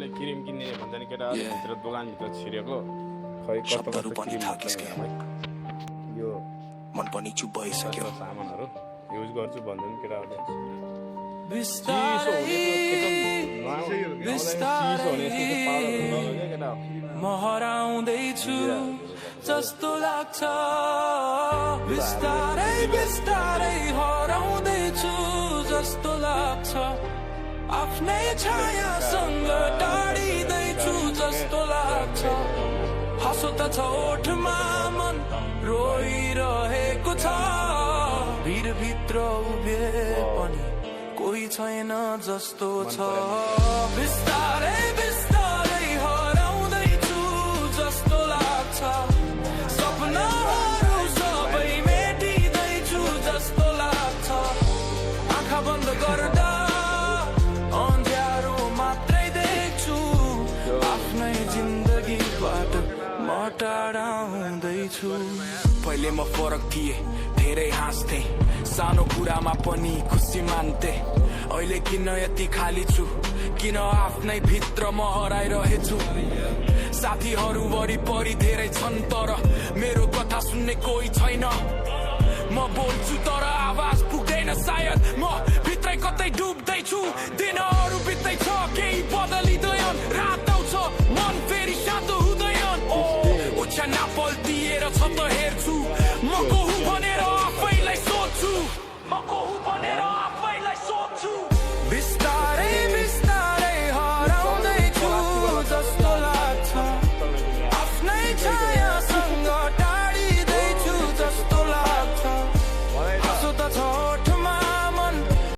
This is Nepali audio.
अहिले क्रिम किन्ने भन्छ नि केटा भित्र दोकानभित्र छिरेको खै कस्तो कस्तो क्रिम यो मन पनि चुबाइसक्यो सामानहरू युज गर्छु भन्दै नि केटाहरूले म हराउँदैछु जस्तो लाग्छ बिस्तारै बिस्तारै हराउँदैछु जस्तो लाग्छ आफ्नै छायासँग टाढिँदैछु जस्तो लाग्छ हाँसो त छ ओठमा मन रोइरहेको छ भिरभित्र उभे पनि कोही छैन जस्तो छ बिस्तारै बिस्तारै हराउँदैछु जस्तो लाग्छ सपनाहरू सबै मेटिँदैछु जस्तो लाग्छ आँखा बन्द गर्दा अँध्यारो मात्रै देख्छु आफ्नै जिन्दगीबाट म टाढा हुँदैछु पहिले म फरक थिए धेरै हाँस्थे सानो कुरामा पनि खुसी मान्थे अहिले किन यति खाली छु किन आफ्नै भित्र म हराइरहेछु साथीहरू वरिपरि धेरै छन् तर मेरो कथा सुन्ने कोही छैन म बोल्छु तर आवाज पुग्दैन सायद म भित्रै कतै डुब्दैछु दिनहरू बित्दैछ